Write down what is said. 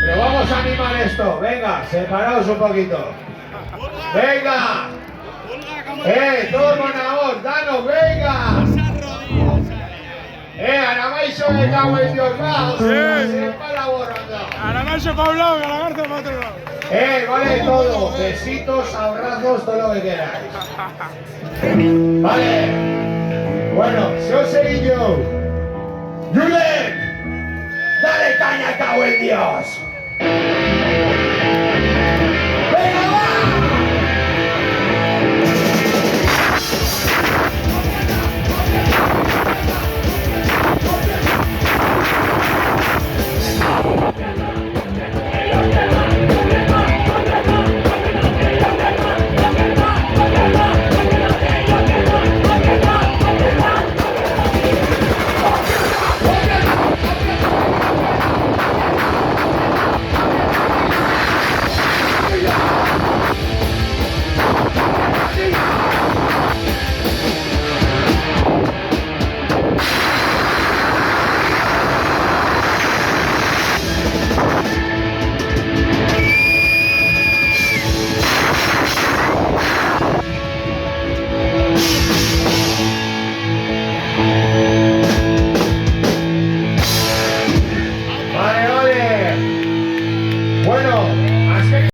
Pero vamos a animar esto, venga, separaos un poquito. Venga. Todo con amor, danos, venga. Aramaixo de cago en Dios, va, se para borrando. Aramaixo para un lado, Galagarza para otro lado. Vale todo, besitos, abrazos, todo lo que queráis. Vale. Bueno, yo soy yo. Julen, dale caña, cago en Dios.